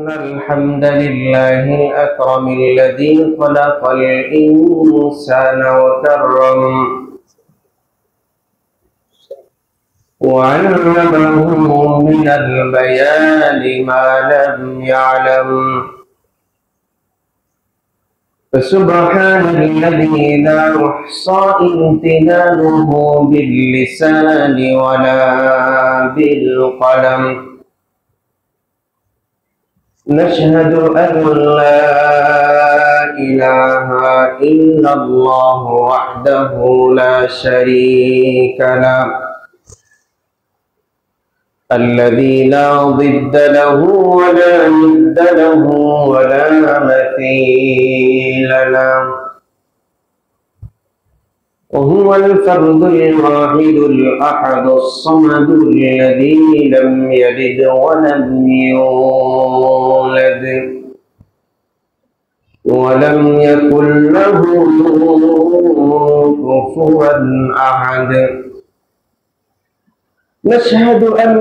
إن الحمد لله الأكرم الذي خلق الإنسان وكرم وعلمه من البيان ما لم يعلم. فسبحان الذي لا يحصى امتنانه باللسان ولا بالقلم. نشهد أن لا إله إلا الله وحده لا شريك له الذي لا ضد له ولا ند له ولا مثيل له، وهو الفرد الواحد الأحد الصمد الذي لم يلد ولم يولد ولم يكن له كفوا أحد. نشهد أن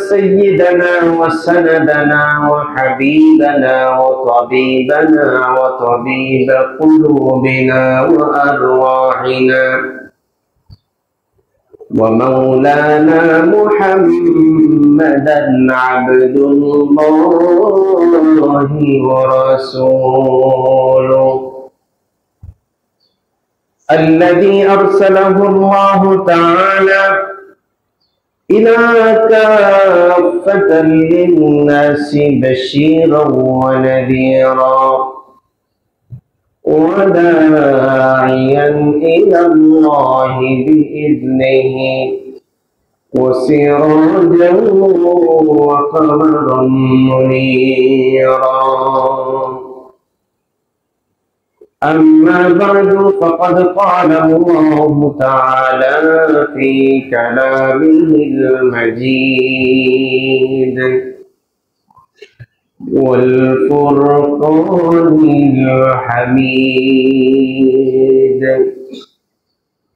سيدنا وسندنا وحبيبنا وطبيبنا وطبيب قلوبنا وأرواحنا ومولانا محمدا عبد الله ورسوله الذي أرسله الله تعالى إلى كافة للناس بشيرا ونذيرا وداعيا إلى الله بإذنه وسراجا وقمرا منيرا. أما بعد فقد قال الله تعالى في كلامه المجيد والفرقان الحميد: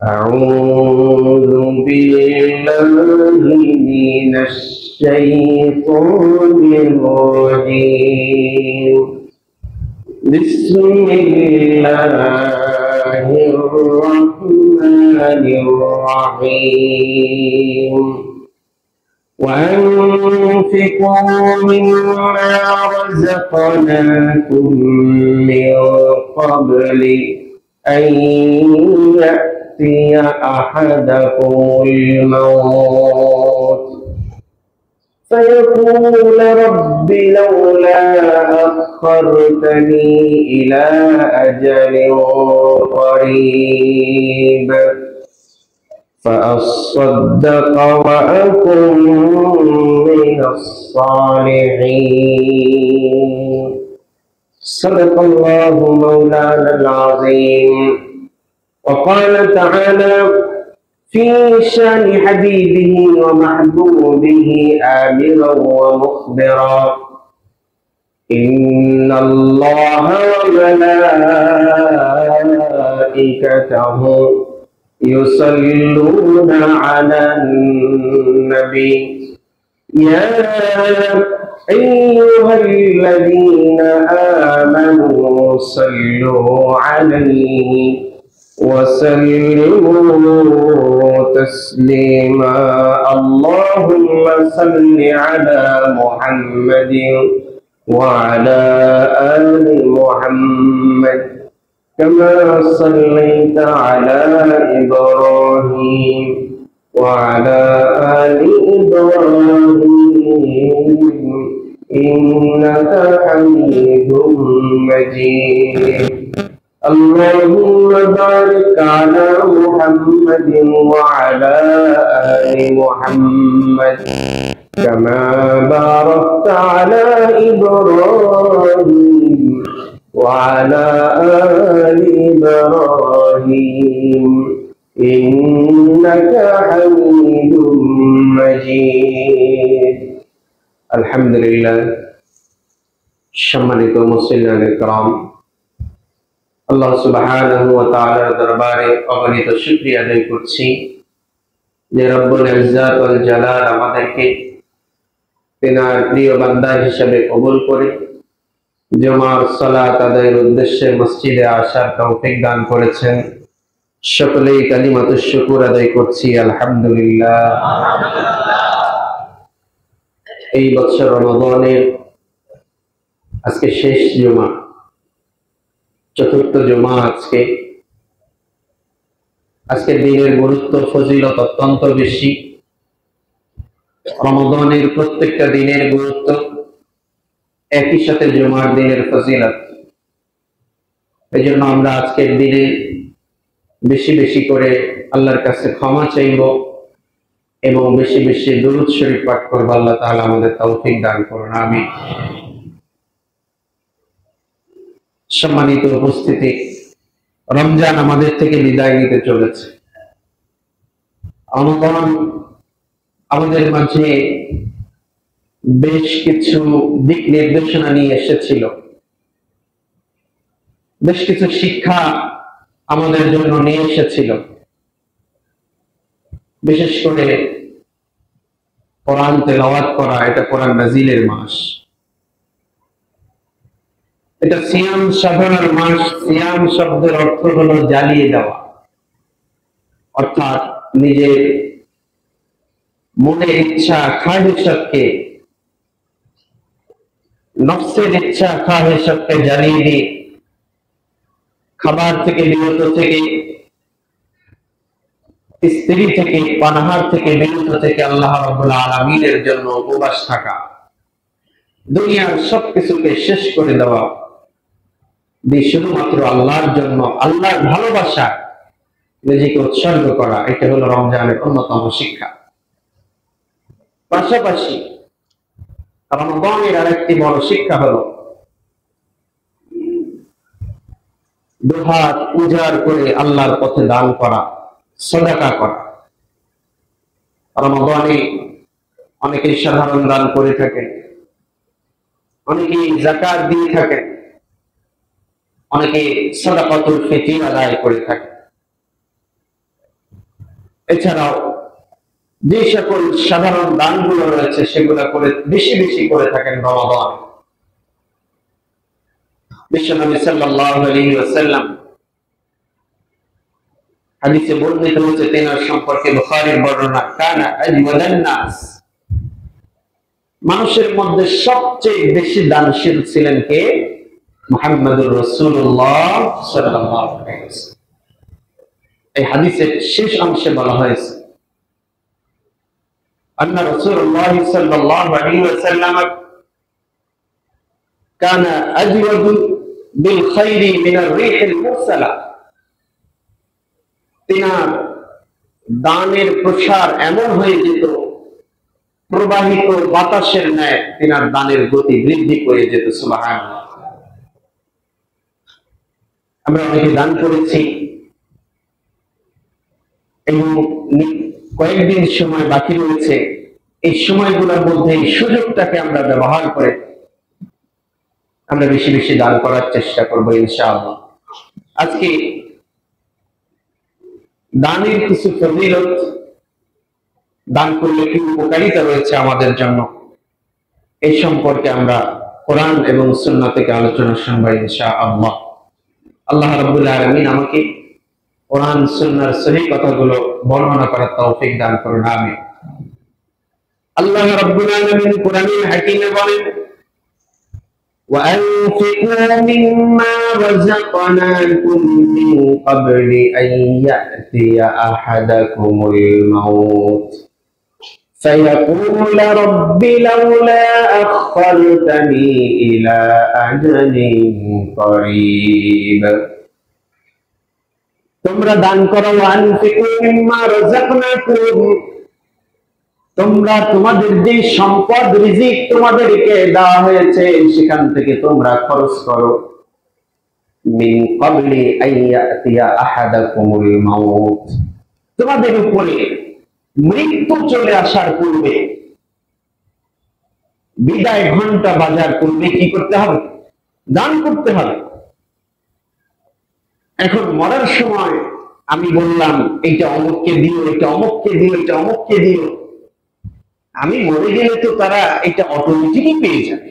أعوذ بالله من الشيطان الرجيم. بسم الله الرحمن الرحيم. وأنفقوا مما رزقناكم من قبل أن يأتي أحدكم الموت فيقول رب لولا أخرتني إلى أجل قريب فأصدق وأكن من الصالحين. صدق الله مولانا العظيم. وقال تعالى في شان حبيبه ومحبوبه آمرا ومخبرا: إن الله وملائكته يصلون على النبي يا أيها الذين آمنوا صلوا عليه وسلموا تسليما. اللهم صل على محمد وعلى آل محمد كما صليت على إبراهيم وعلى آل إبراهيم إنك حميد مجيد. اللهم بارك على محمد وعلى آل محمد كما باركت على إبراهيم وعلى آل إبراهيم إنك حميد مجيد. الحمد لله. সম্মানিত মুসলিম کرام, আল্লাহ সুবহানাহু ওয়া তাআলার দরবারে অগণিত শুকরিয়া আদায় করছি যে রব্বুল ইজ্জাত ওয়াল জালাল আমাদেরকে তিনার প্রিয় বান্দা হিসেবে কবুল করে জুমার সালাত আদায়ের উদ্দেশ্যে মসজিদে আসার তৌফিক দান করেছেন। সকলেই কালিমাতুশ শুকর আদায় করছি আলহামদুলিল্লাহ। এই বছর রমাদানের আজকে শেষ জুমা, চতুর্থ জুমা। আজকের দিনের গুরুত্ব ফজিলত অত্যন্ত বেশি। রমাদানের প্রত্যেকটা দিনের গুরুত্ব, একই সাথে জুমার দিনের ফজিলত। এই জন্য আমরা আজকের দিনে বেশি বেশি করে আল্লাহর কাছে ক্ষমা চাইব এবং বেশি বেশি দুরূদ শরীফ পাঠ করব। আল্লাহ তাআলা আমাদের তৌফিক দান করুন, আমিন। সম্মানিত উপস্থিতি, রমজান আমাদের থেকে বিদায় নিতে চলেছে। রমাদান আমাদের মাঝে বেশ কিছু দিক নির্দেশনা নিয়ে এসেছিল, বেশ কিছু শিক্ষা আমাদের জন্য নিয়ে এসেছিল। বিশেষ করে কোরআন তেলাওয়াত করা, এটা কোরআন নাজিলের মাস, এটা সিয়াম সাধনার মাস। সিয়াম শব্দের অর্থ হলো জ্বালিয়ে দেওয়া, অর্থাৎ নিজের মনের ইচ্ছা খাহিশাতকে, নফসের ইচ্ছা খাহিশাতকে জ্বালিয়ে দিয়ে খাবার থেকে বিরত থেকে, স্ত্রী থেকে, পানাহার থেকে বিরত থেকে আল্লাহ রাব্বুল আলামিনের জন্য উপবাস থাকা, দুনিয়ার সবকিছুকে শেষ করে দেওয়া, শুধুমাত্র আল্লাহর জন্য, আল্লাহর ভালোবাসা নিজেকে উৎসর্গ করা, এটা হলো রমজানের অন্যতম শিক্ষা। পাশাপাশি রমজানের আরেকটি বড় শিক্ষা হলো দুহাত উজাড় করে আল্লাহর পথে দান করা, সাদাকা করা। রমজানে অনেকেই সাধারণ দান করে থাকেন, অনেকেই যাকাত দিয়ে থাকেন, অনেকে সাদাকাতুল ফিতর আদায় করে থাকে। এছাড়াও যে সকল সাধারণ দানগুলো রয়েছে সেগুলো করে বেশি বেশি করে থাকেন রমাদান। বিশ্বনবী সাল্লাল্লাহু আলাইহি ওয়াসাল্লাম হাদিসে বর্ণিত হয়েছে তেনার সম্পর্কে, বুখারীর বর্ণনা, কানা আজওয়াদান নাস, মানুষের মধ্যে সবচেয়ে বেশি দানশীল ছিলেন কে? মুহাম্মদুর রাসূলুল্লাহ সাল্লাল্লাহু আলাইহি ওয়াসাল্লাম। এই হাদিসের শেষ অংশে বলা হয়েছে আন্না রাসূলুল্লাহ সাল্লাল্লাহু আলাইহি ওয়াসাল্লাম কানা আজওয়াদু বিল খায়রি মিনার রিহিল মুরসালা। তিনার দানের প্রসার এমন হয়ে যেত, প্রবাহিত বাতাসের ন্যায় তিনার দানের গতি বৃদ্ধি করে যেত। সুবহানাল্লাহ। আমরা অনেকে দান করেছি এবং কয়েকদিন সময় বাকি রয়েছে। এই সময়গুলোর মধ্যে এই সুযোগটাকে আমরা ব্যবহার করে আমরা বেশি বেশি দান করার চেষ্টা করবো ইনশাআল্লাহ। আজকে দানের কিছু ফজিলত, দান করলে কি উপকারিতা রয়েছে আমাদের জন্য, এই সম্পর্কে আমরা কোরআন এবং সুন্নাহ থেকে আলোচনা শুনবো ইনশাআল্লাহ। আল্লাহ রাব্বুল আলামিন আমাকে কোরআন সুন্নাহর সহি কথাগুলো বর্ণনা করার তৌফিক দান করুন, আমিন। আল্লাহ রাব্বুল আলামিন কোরআনুল হাকিমে বলেন, وأنفقوا مما رزقناكم من قبل أن يأتي أحدكم الموت فيقول رب لولا أخرتني إلى أجل قريب। তোমরা দান করো, আনফিকু মিম্মা রাযাকনাকুম, তোমরা তোমাদের যে সম্পদ রিজিক তোমাদেরকে দেওয়া হয়েছে সেখান থেকে তোমরা খরচ করো। মিন ক্বাবলি আইয়াতিয়া আহাদাকুমুল মাউত, তোমাদের উপরে মৃত্যু চলে আসার পূর্বে, বিদায় ঘন্টা বাজার পূর্বে কি করতে হবে? দান করতে হবে। এখন মরার সময় আমি বললাম এইটা অমুককে দিও, এটা অমুককে দিও, এটা অমুককে দিও, আমি মরে গেলে তো তারা এটা অটোমেটিকই পেয়ে যাবে,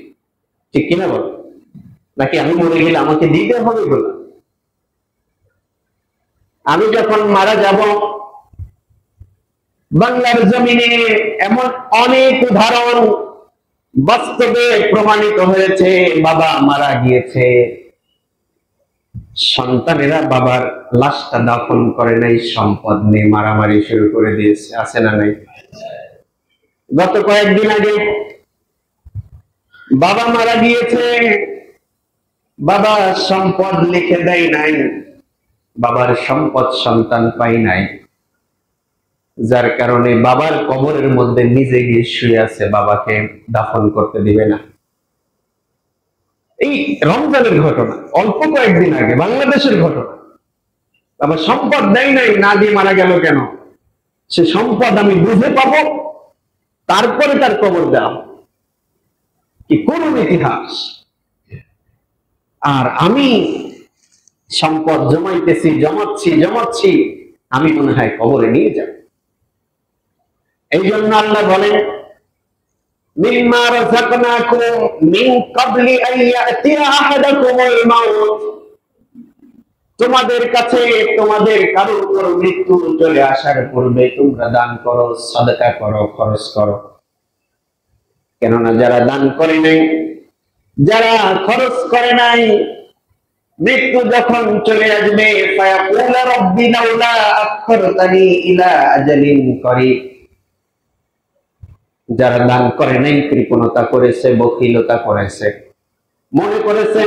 ঠিক কিনা বল? নাকি আমি মরে গেলে আমাকে দিতে হবে বলে? আমি যখন মারা যাব, বাংলার জমিনে এমন অনেক উদাহরণ বাস্তবে প্রমাণিত হয়েছে। বাবা মারা গিয়েছে, সন্তানেরা বাবার লাশটা দাফন করে নাই, সম্পদ নিয়ে মারামারি শুরু করে দিয়েছে, আছে না নাই? গত কয়েকদিন আগে বাবা মারা গিয়েছে, বাবা সম্পদ লিখে দেয় নাই, বাবার সম্পদ সন্তান পাই নাই, যার কারণে বাবার কবরের মধ্যে নিজে গিয়ে শুয়ে আছে, বাবাকে দাফন করতে দিবে না। এই রমজানের ঘটনা, অল্প কয়েকদিন আগে বাংলাদেশের ঘটনা। বাবা সম্পদ দেয় নাই, না দিয়ে মারা গেল কেন? সে সম্পদ আমি বুঝে পাবো, তারপরে তার কবর দেওয়া। কি করুন ইতিহাস! আর আমি সম্পদ জমাইতেছি, জমাচ্ছি, আমি মনে হয় কবরে নিয়ে যাব। এই জন্য আল্লাহ বলেন, মিম্মা রাযাকনাকুম মিন ক্বাবলি আন ইয়াতিয়া আহাদাকুমুল মাউত, তোমাদের কাছে তোমাদের কারোর উপর মৃত্যু চলে আসার পূর্বে তোমরা দান করো, সাদকা করো, খরচ করো। কেননা যারা দান করে নাই, যারা খরচ করে নাই, মৃত্যু যখন চলে আসবে, ফায়াকুলা রাব্বি লাউলা আখখারতানি ইলা আজালিন করিব, যারা দান করে নাই, কৃপণতা করেছে, বখিলতা করেছে, মনে করেছে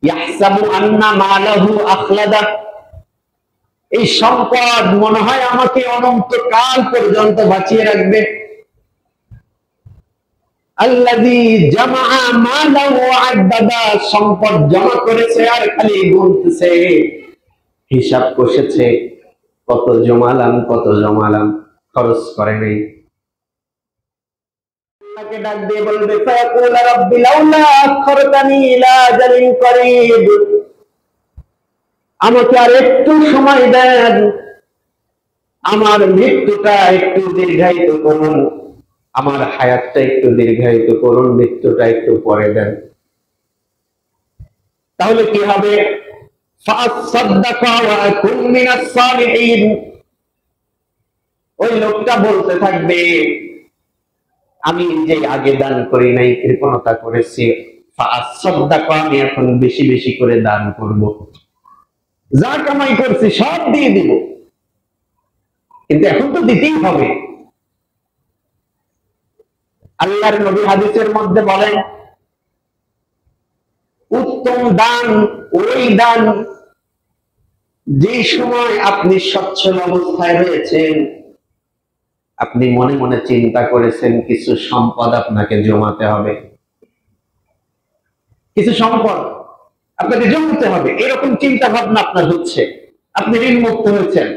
ইয়াহসাবু আন্না মালাহু আখলাদা, এই সম্পদ মনে হয় আমাকে অনন্তকাল পর্যন্ত বাঁচিয়ে রাখবে। আল্লাযী জামাআ মালাহু আ'দাদা, সম্পদ জমা করেছে আর খালি গুনতেছে, হিসাব কষেছে, কত জমালাম, খরচ করে নাই। তাকে ডাক দিয়ে বলবে, ফায়াকুলা রাব্বি লাউলা আখখারতানি ইলা আজালিন করিব, আমাকে আর একটু সময় দেন, আমার মৃত্যুটা একটু দীর্ঘায়িত করুন, আমার হায়াতটা একটু দীর্ঘায়িত করুন, মৃত্যুটা একটু পরে দেন। তাহলে কি হবে? ফাসাদদাকা ওয়া আকুন মিনাস সালিহিন, ওই লোকটা বলতে থাকবে, আমি যে আগে দান করি নাই, কৃপণতা করেছি, ফাসাদদাকা, আমি এখন বেশি বেশি করে দান করব, যা কামাই করছি সব দিয়ে দিব, কিন্তু এখন তো দিতেই হবে। আল্লাহর নবী হাদিসের মধ্যে বলেন, উত্তম দান ওই দান যে সময় আপনি সচ্ছল অবস্থায় রয়েছেন, আপনি মনে মনে চিন্তা করেছেন কিছু সম্পদ আপনাকে জমাতে হবে, কিছু সম্পদ আপনাকে জমাতে হবে, এরকম চিন্তা ভাবনা আপনার হচ্ছে, আপনি ঋণমুক্ত হয়েছেন,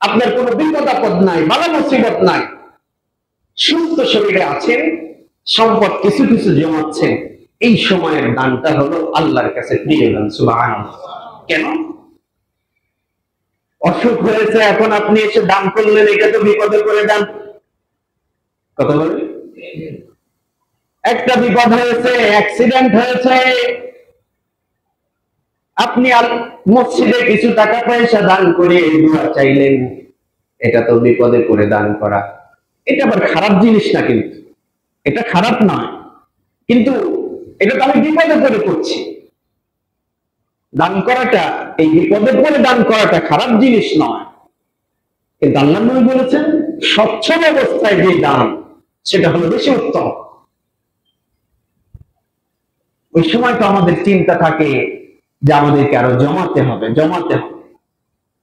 আপনার কোনো বিপদ আপদ নাই, বালা মুসিবত নাই, সুস্থ শরীরে আছেন, সম্পদ কিছু কিছু জমাচ্ছেন, এই সময়ের দানটা হলো আল্লাহর কাছে প্রিয় দান। সুবহানাল্লাহ। কেন? অসুখ হয়েছে, এখন আপনি এসে দান করলেন, এটা তো বিপদে করে দান। কথা বলে, একটা বিপদ হয়েছে, অ্যাক্সিডেন্ট হয়েছে, আপনি মসজিদে কিছু টাকা পয়সা দান করে দোয়া চাইলেন, এটা তো বিপদে করে দান করা। এটা আবার খারাপ জিনিস না, কিন্তু এটা খারাপ নয়, কিন্তু এটা তো আমি বিপদে করে করছি। দান করাটা, এই বিপদে পড়ে দান করাটা খারাপ জিনিস নয়, কিন্তু আল্লাহ নবী বলেছেন সচ্ছল অবস্থায় যে দান, সেটা হলো বেশি উত্তম। ওই সময় তো আমাদের চিন্তা থাকে যে আমাদেরকে আরো জমাতে হবে।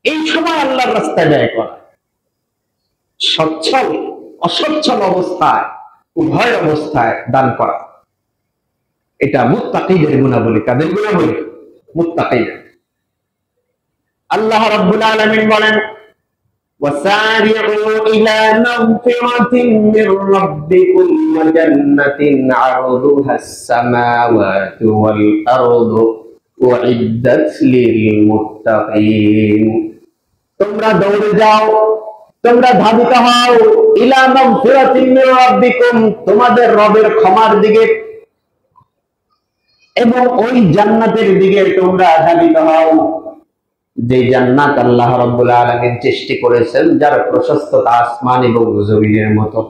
এই সময় আল্লাহর রাস্তায় ব্যয় করা, সচ্ছল অসচ্ছল অবস্থায়, উভয় অবস্থায় দান করা, এটা মুত্তাকিদের গুণাবলী। কাদের গুণাবলী? মুত্তাকিদের। আল্লাহ রাব্বুল আলামিন বলেন, وسارعوا إلى مغفرة من ربكم وجنة عرضها السماوات والأرض أعدت للمتقين, তোমরা দৌড়ে যাও তোমরা ধাবিত হও ইলা মাগফিরাতিন মির রাব্বিকুম, তোমাদের রবের ক্ষমার দিকে এবং ওই জান্নাতের দিকে তোমরা ধাবিত হও যে জান্নাত আল্লাহ রাব্বুল আলামিন সৃষ্টি করেছেন, যার প্রশস্ততা আসমান এবং জমিনের মতো।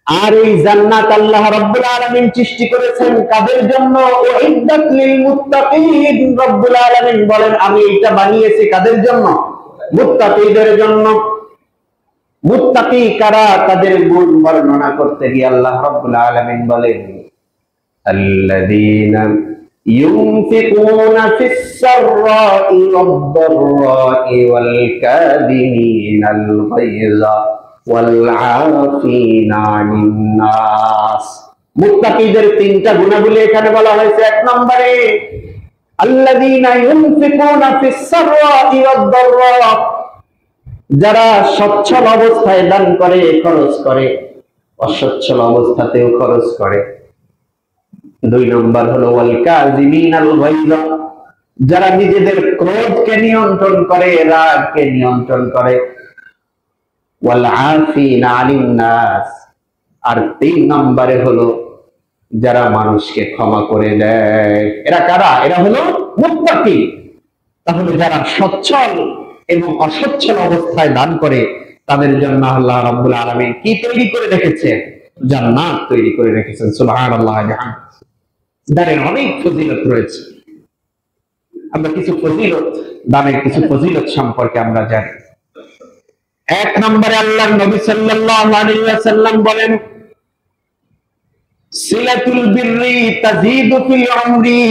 আর এই জান্নাত আল্লাহ রাব্বুল আলামিন সৃষ্টি করেছেন কাদের জন্য? উইদ্দাত লিল মুত্তাকিন। রাব্বুল আলামিন বলেন আমি এটা বানিয়েছি কাদের জন্য? মুত্তাকিদের জন্য। মুত্তাকি কারা? তাদের গুণ বর্ণনা করতে গিয়ে আল্লাহ রাব্বুল আলামিন বলেন আল্লাযীনা ইউনফিকুনা ফিস সাররাই ওয়াদ-দাররাই ওয়াল কাযিমিনাল গায়যা ওয়াল আফিনা আনিন নাস। মুত্তাকিদের তিনটা গুণাবলী এখানে বলা হয়েছে। এক নম্বরে আল্লাযীনা ইউনফিকুনা ফিস সাররাই ওয়াদ-দাররা, যারা সচ্ছল অবস্থায় দান করে, খরচ করে, অসচ্ছল অবস্থাতেও খরচ করে। দুই নম্বর হলো ওয়াল কাযিমিনাল গায়যা, যারা নিজেদের ক্রোধকে নিয়ন্ত্রণ করে, রাগকে নিয়ন্ত্রণ করে। ওয়াল আফিনা আনিন নাস, আর তিন নম্বরে হলো যারা মানুষকে ক্ষমা করে দেয়। এরা কারা? এরা হলো মুত্তাকি। তাহলে যারা সচ্ছল এবং অসচ্ছল অবস্থায় দান করে তাদের জন্য আল্লাহ রাব্বুল আলামিন কি তৈরি করে রেখেছেন? জান্নাত তৈরি করে রেখেছেন। সুবহানাল্লাহ। দানের অনেক ফজিলত রয়েছে। আমরা কিছু ফজিলত, দানের কিছু ফজিলত সম্পর্কে আমরা জানি। এক নম্বরে আল্লাহর নবী সাল্লাল্লাহু আলাইহি ওয়াসাল্লাম বলেন সিলাতুল বিররি তাজিদু ফিল উমরি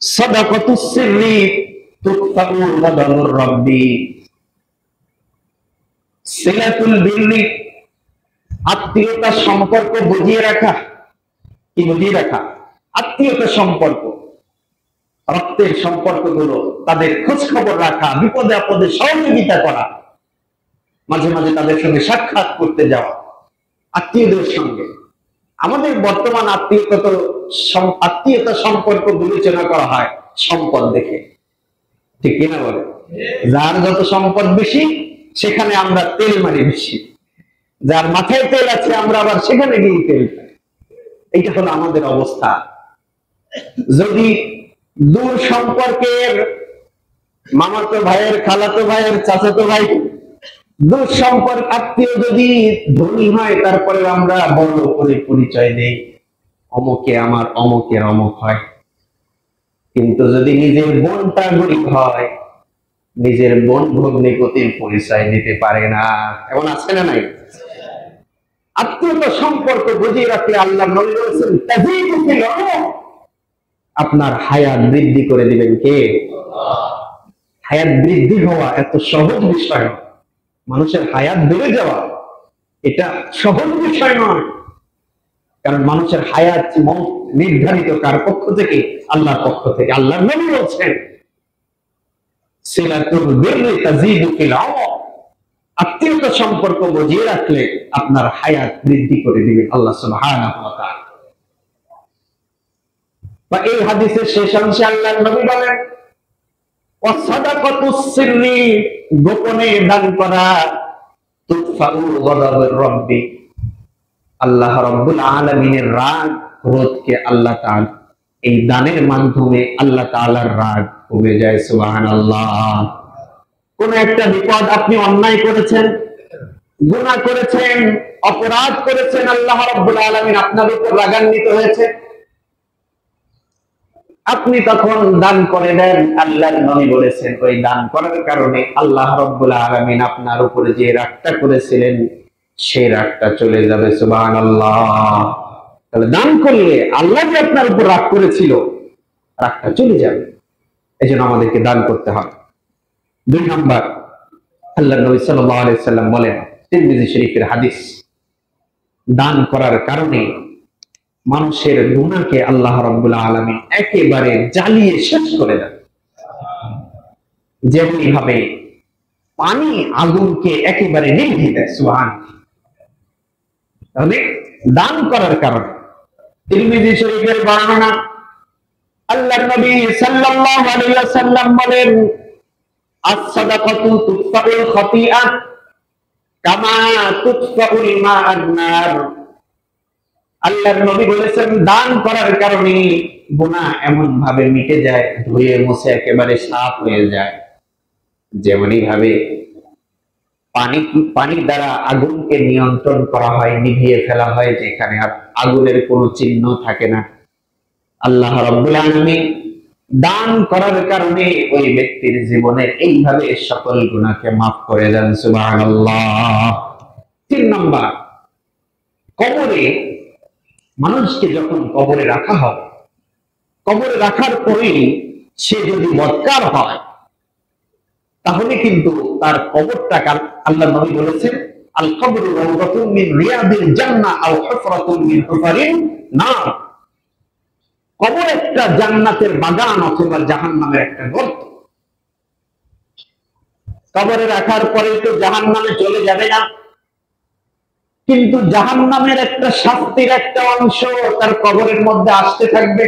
সাদাকাতুস সিররি তুকফাউ গাদাবুর রাব্বি। সিলাতুল বিররি, আত্মীয়তার সম্পর্ক বুঝিয়ে রাখা। কি বুঝিয়ে রাখা? আত্মীয়তার সম্পর্ক, রক্তের সম্পর্কগুলো, তাদের খোঁজ খবর রাখা, বিপদে আপদে সহযোগিতা করা, মাঝে মাঝে তাদের সঙ্গে সাক্ষাৎ করতে যাওয়া, আত্মীয়দের সঙ্গে। আমাদের বর্তমান আত্মীয়তা সম্পর্ক বিবেচনা করা হয় সম্পদ দেখে, ঠিক কিনা বলে? যার যত সম্পদ বেশি সেখানে আমরা তেল মারি বেশি, যার মাথায় তেল আছে আমরা আবার সেখানে গিয়ে তেল খাই। এইটা হলো আমাদের অবস্থা। যদি দূর সম্পর্কের মামাতো ভাইয়ের, খালাতো ভাইয়ের, চাচাতো ভাই, দূর সম্পর্ক আত্মীয় যদি ধনী হয়, তারপরে আমরা বড় করে পরিচয় দেই, অমুকে আমার অমুকের অমুক হয়। কিন্তু যদি নিজের বোনটা গরিব হয়, নিজের বোন ভগ্নিপতির পরিচয় দিতে পারে না। এমন আছে না নাই? আত্মীয়তা সম্পর্ক বুঝিয়ে রাখলে আল্লাহ নবী বলেছেন তাজিদু ফিল উমর, আপনার হায়াত বৃদ্ধি করে দিবেন কে? হায়াত বৃদ্ধি হওয়া এত সহজ বিষয় নয়। মানুষের হায়াত বেড়ে যাওয়া এটা সহজ বিষয় নয়। কারণ মানুষের হায়াত মওত নির্ধারিত কার পক্ষ থেকে? আল্লাহর পক্ষ থেকে। আল্লাহর নবী বলেছেন সিলাতুল বিররি তাজিদু ফিল উমর, আত্মীয়তা সম্পর্ক বুঝিয়ে রাখলে আপনার হায়াত বৃদ্ধি করে দিবেন আল্লাহ সুবহানাহু ওয়া তাআলা। বা এই হাদিসের শেষ অংশে আল্লাহর নবী বলেন ওয়া সাদাকাতুস সিররি, গোপনে দান করা, তুকফাউ গাদাবুর রাব্বি, আল্লাহ রাব্বুল আলামিনের রাগ, ক্রোধকে আল্লাহ তাআলা এই দানের মাধ্যমে আল্লাহ তাআলার রাগ কমে যায়। সুবহানাল্লাহ। কোন একটা বিপদ, আপনি অন্যায় করেছেন, গুনাহ করেছেন, অপরাধ করেছেন, আল্লাহ রাব্বুল আলামিন আপনার উপর রাগান্বিত হয়েছে, আপনি তখন দান করে দেন। আল্লাহর নবী বলেছেন ওই দান করার কারণে আল্লাহ রাব্বুল আলামিন আপনার উপরে যে রাগটা করেছিলেন সেই রাগটা চলে যাবে। সুবহানাল্লাহ। তাহলে দান করলে আল্লাহ যে আপনার উপর রাগ করেছিল রাগটা চলে যাবে। এজন্য আমাদেরকে দান করতে হবে। দুই নম্বর, আল্লাহর নবী সাল্লাল্লাহু আলাইহি সাল্লাম বলেন, তিরমিজি শরীফের হাদিস, দান করার কারণে মানুষের গুনাহকে আল্লাহ রাব্বুল আলামিন একেবারে জ্বালিয়ে শেষ করে দেন। যেমনি ভাবে পানি আগুনকে একেবারে নিভিয়ে দেয়। সুবহানাল্লাহ। তাহলে দান করার কারণে তিরমিজি শরীফের বর্ণনা, আল্লাহর নবী সাল্লাল্লাহু আলাইহি ওয়াসাল্লাম বলেন আস-সাদাকাতু তুতফাউল খাতিআ কামা তুতফাউল মা'আন নার। আল্লাহর নবী বলেছেন, দান করার কারণে গুনাহ এমন ভাবে মিটে যায়, ধুয়ে মুছে একেবারে সাফ হয়ে যায়, যেমনি ভাবে পানির দ্বারা আগুনকে নিয়ন্ত্রণ করা হয়, নিভিয়ে ফেলা হয়, যেখানে আর আগুনের কোনো চিহ্ন থাকে না। আল্লাহ রাব্বুল আলামিন দান করার কারণে ওই ব্যক্তির জীবনের এইভাবে সকল গুনাহকে মাফ করে দেন। সুবহানাল্লাহ। 3 নাম্বার, কবরে মানুষকে যখন কবরে রাখা হয়, কবরে রাখার পরে সে যদি বদকার হয়, তাহলে কিন্তু তার কবরটা, আল্লাহ নবী বলেছেন, আল কবরু রাওদাতুন মিন রিয়াদিল জান্নাহ আও হুফরাতুন মিন হুফারিন নার। কবর একটা জান্নাতের বাগান অথবা জাহান্নামের একটা গর্ত। কবরে রাখার পরে তো জাহান্নামে চলে যাবে না, কিন্তু জাহান্নামের একটা শাস্তির একটা অংশ তার কবরের মধ্যে আসতে থাকবে।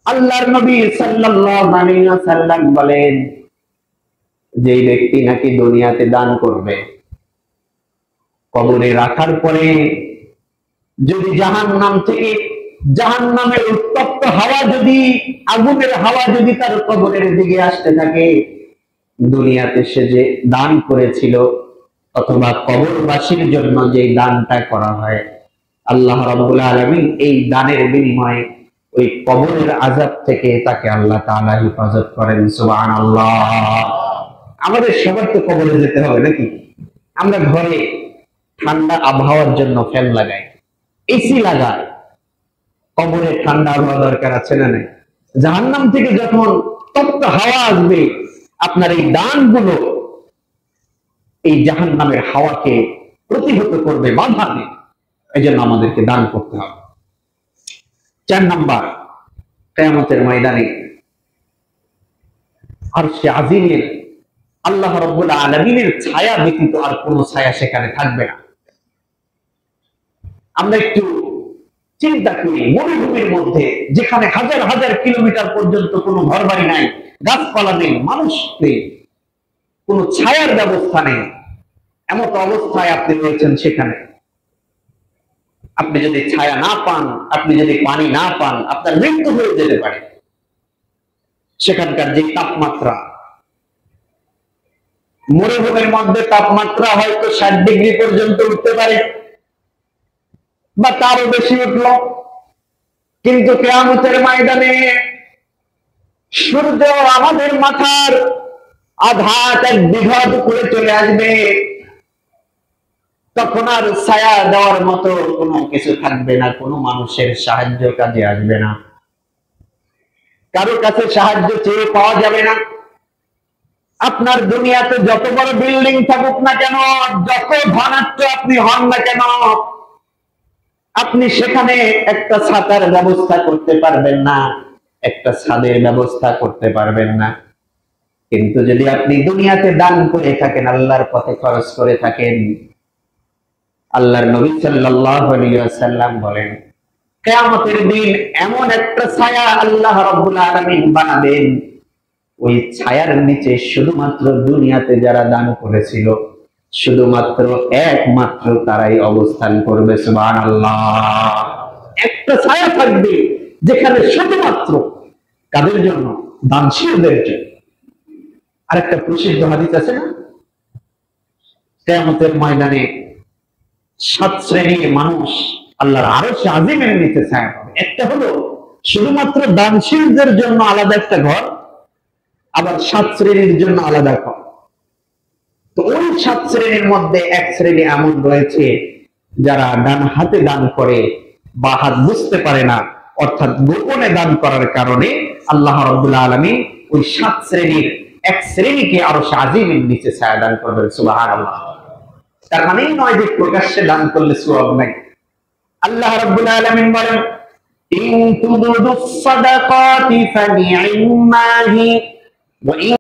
আল্লাহর নবী সাল্লাল্লাহু আলাইহি ওয়াসাল্লাম বলেন, যে ব্যক্তি নাকি দুনিয়াতে দান করবে, কবরে রাখার পরে যদি জাহান্নাম থেকে, জাহান্নামের উত্তপ্ত হাওয়া যদি, আগুনের হাওয়া যদি তার কবরের দিকে আসতে থাকে, দুনিয়াতে সে যে দান করেছিল অথবা কবরবাসীর জন্য যে দানটা করা হয়, আল্লাহ রাব্বুল আলামিন এই দানের বিনিময়ে ওই কবরের আযাব থেকে তাকে আল্লাহ তাআলা হেফাজত করেন। সুবহানাল্লাহ। আমাদের সবার তো কবরে যেতে হবে নাকি? আমরা ঘরে ঠান্ডা আবহাওয়ার জন্য ফ্যান লাগাই, এসি লাগাই, কবরে ঠান্ডা আবহাওয়া দরকার আছে না নাই? জাহান্নাম থেকে যখন তপ্ত হাওয়া আসবে, আপনার এই দানগুলো এই জাহান্নামের হাওয়াকে প্রতিহত করবে, বাধা নেই। এই জন্য আমাদেরকে দান করতে হবে। 4 নাম্বার, কিয়ামতের ময়দানে আরশে আজিমের আল্লাহ রাব্বুল আলামিনের ছায়া ব্যতীত আর কোনো ছায়া সেখানে থাকবে না। আমরা একটু চিন্তা করি, মরুভূমির মধ্যে যেখানে হাজার হাজার কিলোমিটার পর্যন্ত কোনো ঘরবাড়ি নাই, গাছপালা নেই, মানুষ নেই, কোনো ছায়ার ব্যবস্থা নেই, এমন অবস্থায় আপনি রয়েছেন, সেখানে আপনি যদি ছায়া না পান, আপনি যদি পানি না পান, আপনার মৃত্যু হয়ে যেতে পারে। সেখানকার যে তাপমাত্রা, মরুভূমির মধ্যে তাপমাত্রা হয়তো 60 ডিগ্রি পর্যন্ত উঠতে পারে বা তারও বেশি উঠল, কিন্তু কিয়ামতের ময়দানে সূর্য আমাদের মাথার আধা এক বিঘত করে চলে আসবে, তখন আর ছায়া দেওয়ার মতো কোনো কিছু থাকবে না, কোনো মানুষের সাহায্য কাজে আসবে না, কারো কাছে সাহায্য চেয়ে পাওয়া যাবে না। আপনার দুনিয়াতে যত বড় বিল্ডিং থাকুক না কেন, যত ধনাঢ্য আপনি হন না কেন, আপনি সেখানে একটা ছাতার ব্যবস্থা করতে পারবেন না, একটা ছাদের ব্যবস্থা করতে পারবেন না। কিন্তু যদি আপনি দুনিয়াতে দান করে থাকেন, আল্লাহর পথে খরচ করে থাকেন, আল্লাহর নবী সাল্লাল্লাহু আলাইহি ওয়াসাল্লাম বলেন, কিয়ামতের দিন এমন একটা ছায়া আল্লাহ রাব্বুল আলামিন বানাবেন, ওই ছায়ার নিচে শুধুমাত্র দুনিয়াতে যারা দান করেছিল, শুধুমাত্র একমাত্র তারাই অবস্থান করবে। সুবহানাল্লাহ। একটা ছায়া থাকবে যেখানে শুধুমাত্র কাদের জন্য? দানশীলদের জন্য। আর একটা প্রসিদ্ধ হাদিস আছে না, কিয়ামতের ময়দানে 7 শ্রেণীর মানুষ আল্লাহর আরশে আজিমের নিচে ছায়া পাবে। একটা হলো শুধুমাত্র দানশীলদের জন্য আলাদা একটা ঘর, আবার 7 শ্রেণীর জন্য আলাদা ঘর। তো ওই 7 শ্রেণীর মধ্যে এক শ্রেণী এমন রয়েছে যারা ডান হাতে দান করে, বা হাত বুঝতে পারে না, অর্থাৎ গোপনে দান করার কারণে আল্লাহ রাব্বুল আলামিন ওই 7 শ্রেণীর এক শ্রেণীকে আরশে আজিমের নিচে ছায়া দান করবেন। সুবহানাল্লাহ। তার মানে নয় যে প্রকাশ্যে দান করলে সওয়াব নাই। আল্লাহ রাব্বুল আলামিন বলেন, ইন তুবদুস সাদাকাতি ফানি'মাহি ওয়া